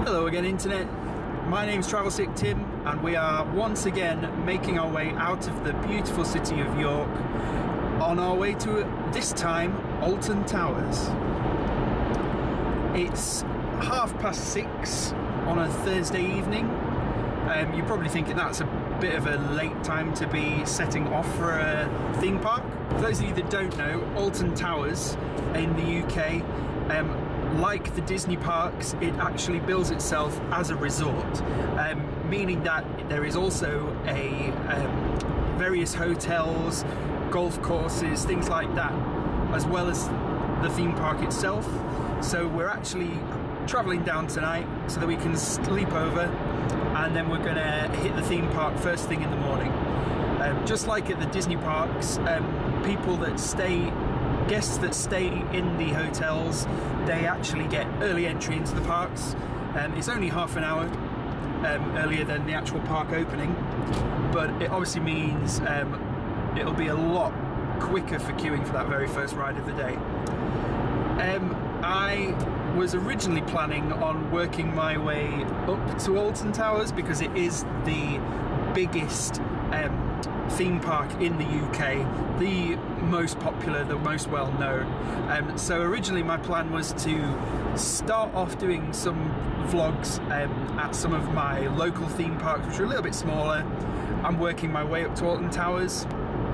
Hello again, Internet. My name's Travelsick Tim, and we are once again making our way out of the beautiful city of York on our way to, this time, Alton Towers. It's 6:30 on a Thursday evening. You're probably thinking that's a bit of a late time to be setting off for a theme park. For those of you that don't know, Alton Towers in the UK, like the Disney parks, it actually bills itself as a resort, meaning that there is also various hotels, golf courses, things like that, as well as the theme park itself. So we're actually travelling down tonight so that we can sleep over, and then we're gonna hit the theme park first thing in the morning. Just like at the Disney parks, guests that stay in the hotels, they actually get early entry into the parks. It's only half an hour earlier than the actual park opening, but it obviously means it'll be a lot quicker for queuing for that very first ride of the day. I was originally planning on working my way up to Alton Towers because it is the biggest theme park in the UK, the most popular, the most well known. So originally my plan was to start off doing some vlogs at some of my local theme parks, which are a little bit smaller, and working my way up to Alton Towers.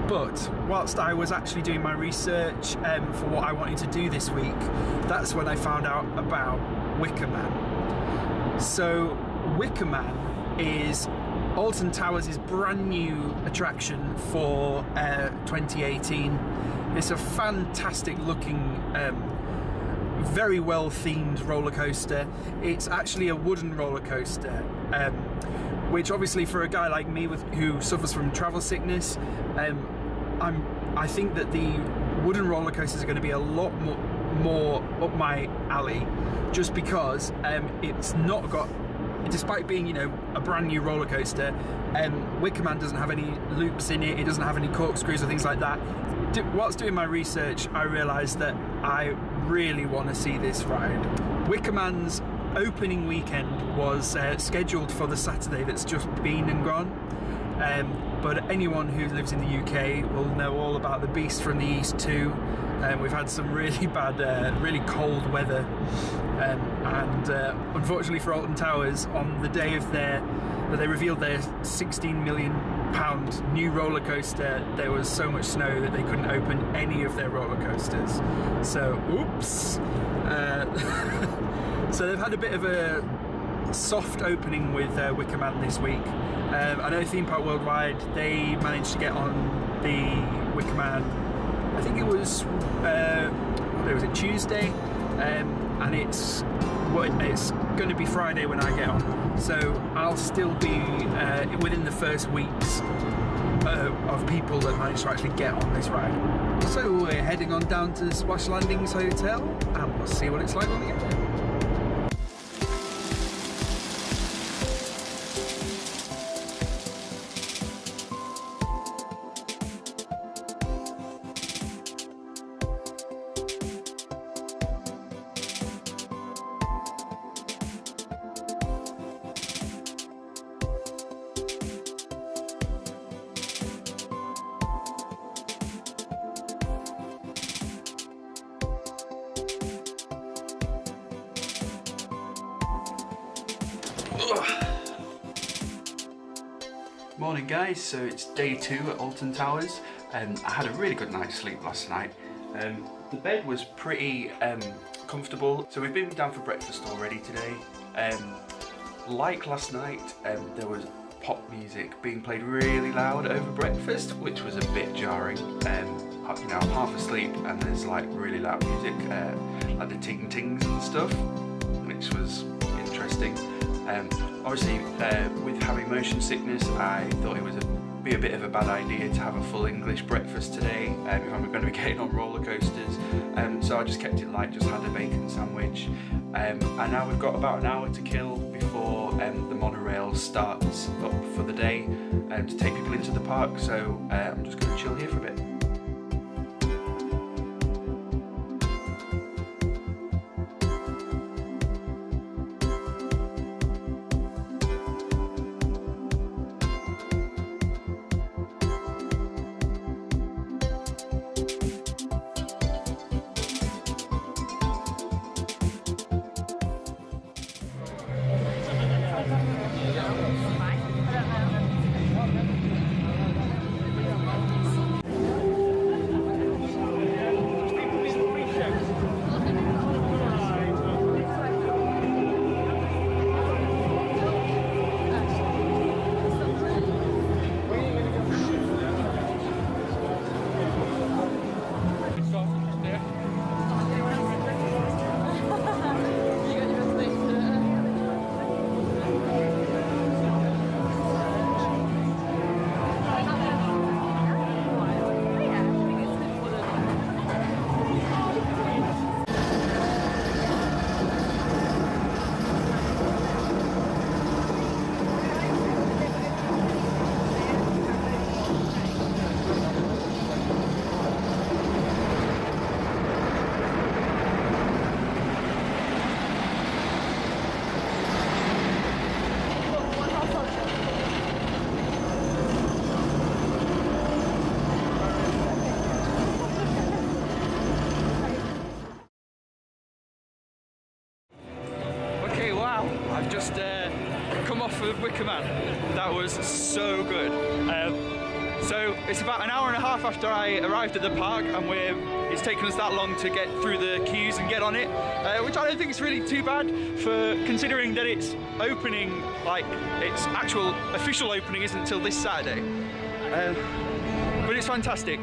But whilst I was actually doing my research for what I wanted to do this week, that's when I found out about Wicker Man. So Wicker Man is Alton Towers' brand new attraction for 2018. It's a fantastic looking, very well themed roller coaster. It's actually a wooden roller coaster, which obviously for a guy like me who suffers from travel sickness, I think that the wooden roller coasters are going to be a lot more up my alley, just because it's not got, despite being, you know, a brand new roller coaster, Wicker Man doesn't have any loops in it. It doesn't have any corkscrews or things like that. Whilst doing my research, I realised that I really want to see this ride. Wicker Man's opening weekend was scheduled for the Saturday that's just been and gone. But anyone who lives in the UK will know all about the Beast from the East too. We've had some really bad, really cold weather, and unfortunately for Alton Towers, on the day of that they revealed their £16 million new roller coaster, there was so much snow that they couldn't open any of their roller coasters. So, oops. So they've had a bit of a soft opening with Wicker Man this week. I know Theme Park Worldwide, they managed to get on the Wicker Man, I think it was, what day was it, Tuesday, and it's going to be Friday when I get on, so I'll still be within the first weeks of people that managed to actually get on this ride. So we're heading on down to Splash Landings Hotel, and we'll see what it's like when we get there. Morning guys, so it's day 2 at Alton Towers. I had a really good night's sleep last night. The bed was pretty comfortable, so we've been down for breakfast already today. Like last night, there was pop music being played really loud over breakfast, which was a bit jarring. You know, I'm half asleep and there's like really loud music, like the ting-tings and stuff, which was interesting. Obviously, with having motion sickness, I thought it would be a bit of a bad idea to have a full English breakfast today if I'm going to be getting on roller coasters. So I just kept it light, just had a bacon sandwich. And now we've got about an hour to kill before the monorail starts up for the day to take people into the park. So I'm just going to chill here for a bit. just come off of Wicker Man. That was so good. So it's about an hour and a half after I arrived at the park, and it's taken us that long to get through the queues and get on it, which I don't think is really too bad for considering that it's opening, like its actual official opening isn't until this Saturday. But it's fantastic.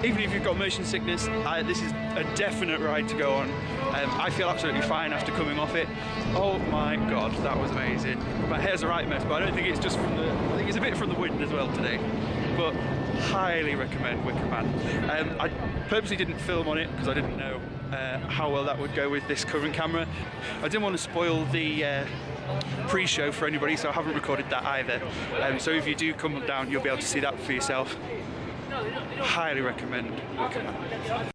Even if you've got motion sickness, this is a definite ride to go on. I feel absolutely fine after coming off it. Oh my god, that was amazing. My hair's a right mess, but I don't think it's just from I think it's a bit from the wind as well today. But highly recommend Wicker Man. I purposely didn't film on it because I didn't know how well that would go with this current camera. I didn't want to spoil the pre-show for anybody, so I haven't recorded that either. So if you do come down, you'll be able to see that for yourself. Highly recommend Wicker Man.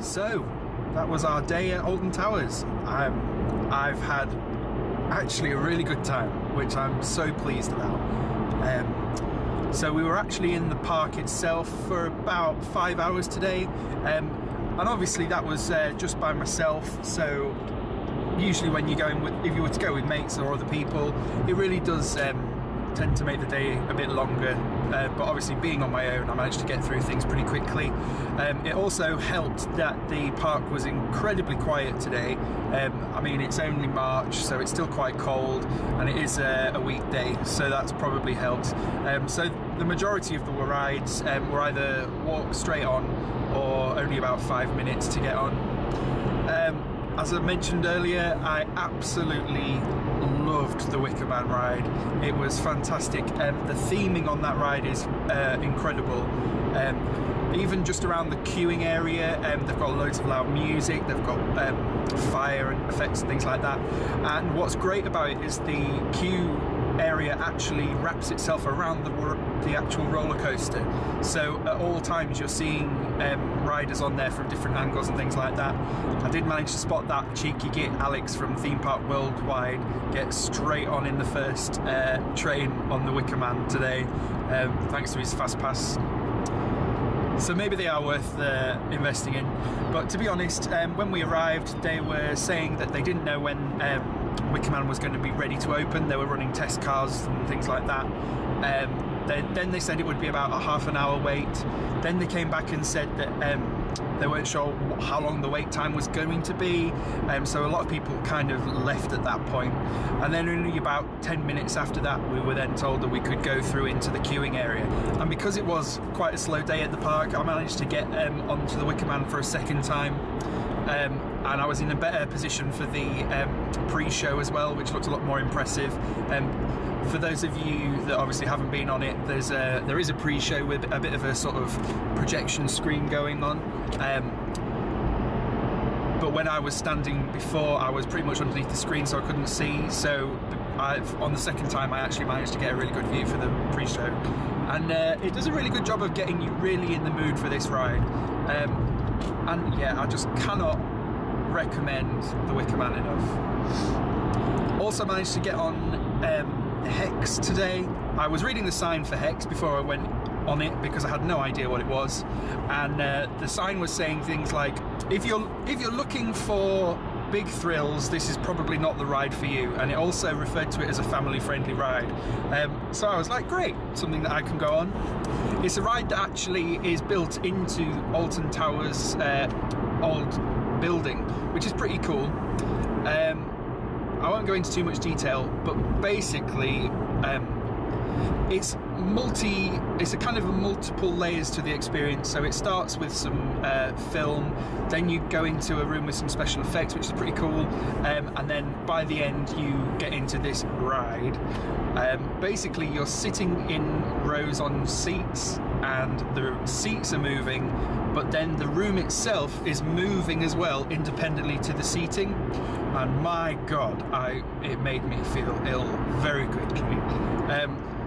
So that was our day at Alton Towers. I've had actually a really good time, which I'm so pleased about. So we were actually in the park itself for about 5 hours today, and obviously that was just by myself. So usually when you're going with, if you were to go with mates or other people, it really does tend to make the day a bit longer, but obviously being on my own, I managed to get through things pretty quickly. It also helped that the park was incredibly quiet today. I mean, it's only March, so it's still quite cold, and it is a weekday, so that's probably helped. So the majority of the rides were either walk straight on or only about 5 minutes to get on. As I mentioned earlier, I absolutely loved the Wicker Man ride. It was fantastic. The theming on that ride is incredible. Even just around the queuing area, they've got loads of loud music, they've got fire and effects and things like that. And what's great about it is the queue area actually wraps itself around the actual roller coaster. So at all times you're seeing riders on there from different angles and things like that. I did manage to spot that cheeky git Alex from Theme Park Worldwide get straight on in the first train on the Wicker Man today, thanks to his fast pass. So maybe they are worth investing in. But to be honest, when we arrived, they were saying that they didn't know when Wicker Man was going to be ready to open. They were running test cars and things like that. Then they said it would be about a half an hour wait. Then they came back and said that they weren't sure how long the wait time was going to be. So a lot of people kind of left at that point. And then only about 10 minutes after that, we were then told that we could go through into the queuing area. And because it was quite a slow day at the park, I managed to get onto the Wicker Man for a second time. And I was in a better position for the pre-show as well, which looked a lot more impressive. For those of you that obviously haven't been on it, there is a pre-show with a bit of a sort of projection screen going on. but when I was standing before, I was pretty much underneath the screen, so I couldn't see. So on the second time, I actually managed to get a really good view for the pre-show, and it does a really good job of getting you really in the mood for this ride. And yeah, I just cannot recommend the Wicker Man enough. Also managed to get on Hex today. I was reading the sign for Hex before I went on it because I had no idea what it was, and the sign was saying things like, if you're looking for big thrills, this is probably not the ride for you, and it also referred to it as a family-friendly ride. So I was like, great, something that I can go on. It's a ride that actually is built into Alton Towers' old building, which is pretty cool. I won't go into too much detail, but basically it's a kind of multiple layers to the experience. So it starts with some film, then you go into a room with some special effects, which is pretty cool, and then by the end you get into this ride. Basically you're sitting in rows on seats, and the seats are moving, but then the room itself is moving as well, independently to the seating. And my god, it made me feel ill very quickly.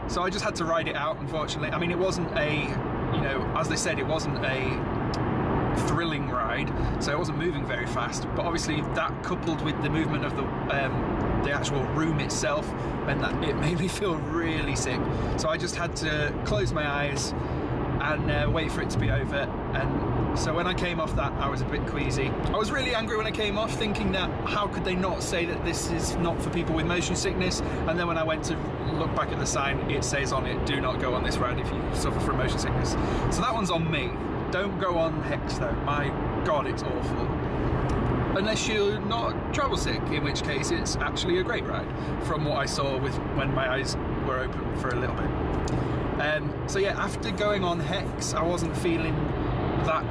So I just had to ride it out, unfortunately. I mean, it wasn't as they said, it wasn't a thrilling ride, so it wasn't moving very fast, but obviously that coupled with the movement of the actual room itself meant that it made me feel really sick. So I just had to close my eyes and wait for it to be over. And so when I came off that, I was a bit queasy. I was really angry when I came off, thinking that how could they not say that this is not for people with motion sickness. And then when I went to look back at the sign, it says on it, do not go on this ride if you suffer from motion sickness. So that one's on me. Don't go on Hex though. My god, it's awful. Unless you're not Travelsick, in which case it's actually a great ride, from what I saw when my eyes were open for a little bit. So yeah, after going on Hex, I wasn't feeling that.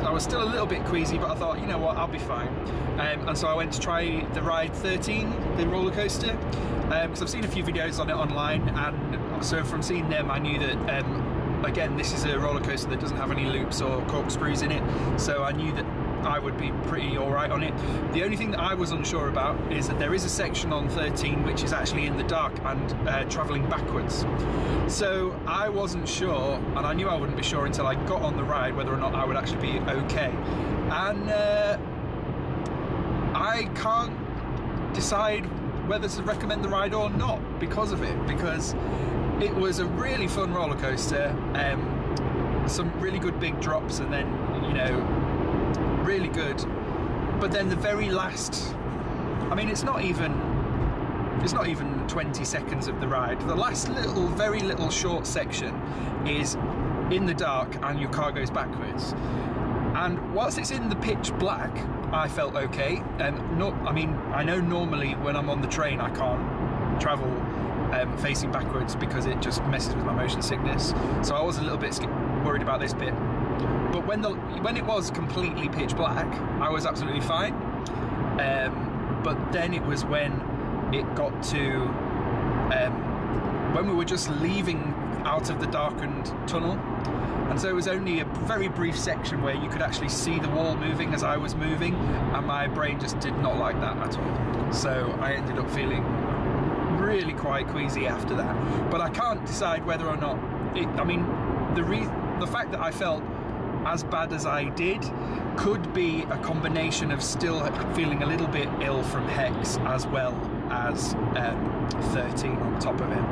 I was still a little bit queasy, but I thought, you know what, I'll be fine. And so I went to try the ride 13, the roller coaster, because I've seen a few videos on it online, and so from seeing them, I knew that, again, this is a roller coaster that doesn't have any loops or corkscrews in it, so I knew that I would be pretty alright on it. The only thing that I was unsure about is that there is a section on 13 which is actually in the dark and travelling backwards. So I wasn't sure, and I knew I wouldn't be sure until I got on the ride whether or not I would actually be okay. And I can't decide whether to recommend the ride or not because of it, because it was a really fun roller coaster, some really good big drops, and then, you know, really good, but then the very last, I mean, it's not even 20 seconds of the ride. The last very little short section is in the dark and your car goes backwards, and whilst it's in the pitch black, I felt okay. I mean, I know normally when I'm on the train I can't travel facing backwards because it just messes with my motion sickness, so I was a little bit worried about this bit. But when it was completely pitch black, I was absolutely fine. But then it was when it got to when we were just leaving out of the darkened tunnel, and so it was only a very brief section where you could actually see the wall moving as I was moving, and my brain just did not like that at all. So I ended up feeling really quite queasy after that. But I can't decide whether or not I mean, the fact that I felt as bad as I did could be a combination of still feeling a little bit ill from Hex as well as 13 on top of it.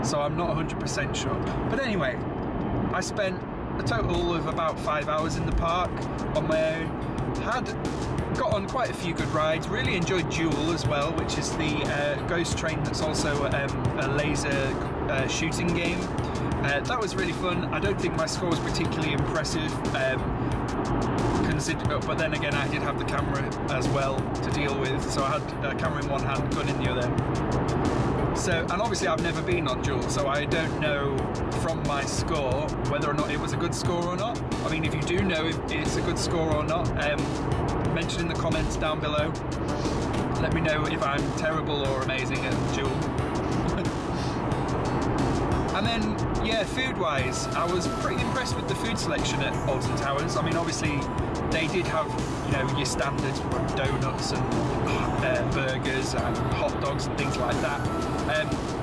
So I'm not 100% sure. But anyway, I spent a total of about 5 hours in the park on my own. Got on quite a few good rides. Really enjoyed Duel as well, which is the ghost train that's also a laser shooting game. That was really fun. I don't think my score was particularly impressive, but then again, I did have the camera as well to deal with, so I had a camera in one hand, gun in the other. So, and obviously I've never been on Duel, so I don't know from my score whether or not it was a good score or not. I mean, if you do know if it's a good score or not, mention in the comments down below. Let me know if I'm terrible or amazing at Duel. And then, yeah, food-wise, I was pretty impressed with the food selection at Alton Towers. I mean, obviously, they did have, you your standard donuts and burgers and hot dogs and things like that.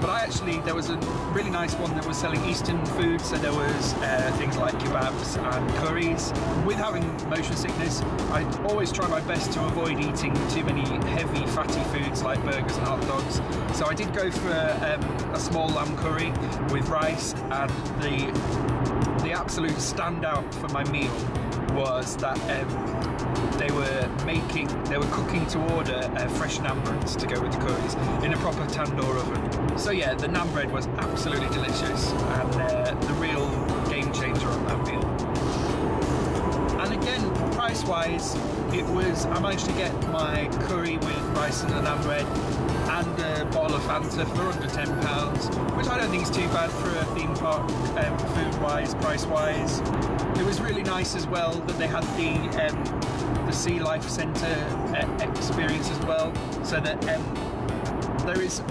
But there was a really nice one that was selling Eastern food, so there was things like kebabs and curries. With having motion sickness, I always try my best to avoid eating too many heavy fatty foods like burgers and hot dogs. So I did go for a small lamb curry with rice, and the absolute standout for my meal was that they were cooking to order fresh naan breads to go with the curries in a proper tandoor oven. So yeah, the naan bread was absolutely delicious, and the real game changer on that meal. And again, price-wise, I managed to get my curry with rice and a naan bread and a bottle of Fanta for under £10, which I don't think is too bad for a theme park, food-wise, price-wise. It was really nice as well that they had the Sea Life Centre experience as well, so that there is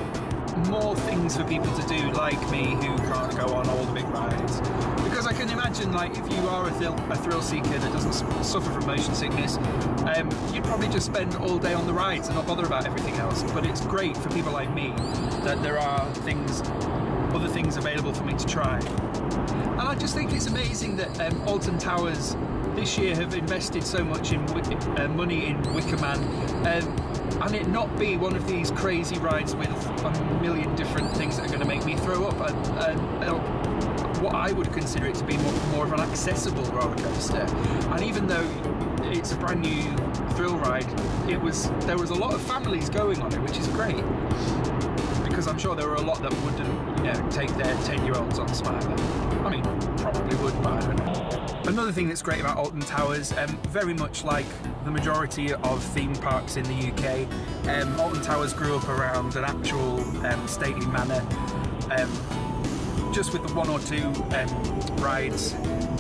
more things for people to do like me who can't go on all the big rides. Because I can imagine, like, if you are a thrill seeker that doesn't suffer from motion sickness, you'd probably just spend all day on the rides and not bother about everything else. But it's great for people like me that there are other things available for me to try. And I just think it's amazing that Alton Towers this year have invested so much in money in Wicker Man, and it not be one of these crazy rides with a million different things that are going to make me throw up. What I would consider it to be more of an accessible roller coaster. And even though it's a brand new thrill ride, there was a lot of families going on it, which is great, because I'm sure there were a lot that wouldn't take their 10-year-olds on Smiler. I mean, probably would, but I don't know. Another thing that's great about Alton Towers, very much like the majority of theme parks in the UK, Alton Towers grew up around an actual stately manor, just with the one or two rides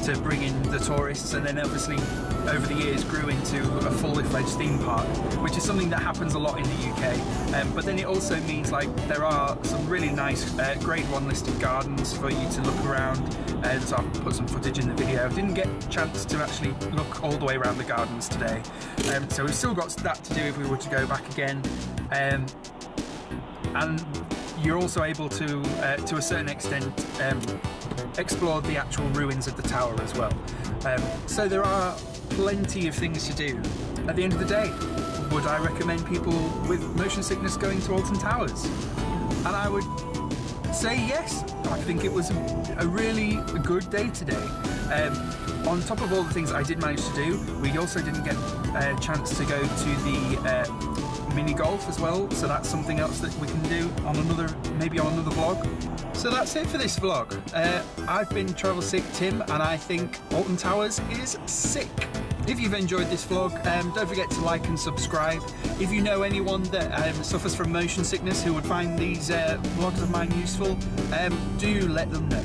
to bring in the tourists, and then obviously over the years grew into a fully fledged theme park, which is something that happens a lot in the UK. But then it also means, like, there are some really nice grade 1 listed gardens for you to look around, and so I've put some footage in the video. I didn't get a chance to actually look all the way around the gardens today, so we've still got that to do if we were to go back again. And you're also able to a certain extent, explore the actual ruins of the tower as well. So there are plenty of things to do. At the end of the day, would I recommend people with motion sickness going to Alton Towers? And I would say yes. I think it was a really good day today. On top of all the things I did manage to do, we also didn't get a chance to go to the mini golf as well, so that's something else that we can do on maybe on another vlog. So that's it for this vlog. I've been Travelsick Tim, and I think Alton Towers is sick. If you've enjoyed this vlog, don't forget to like and subscribe. If you know anyone that suffers from motion sickness who would find these vlogs of mine useful, do let them know.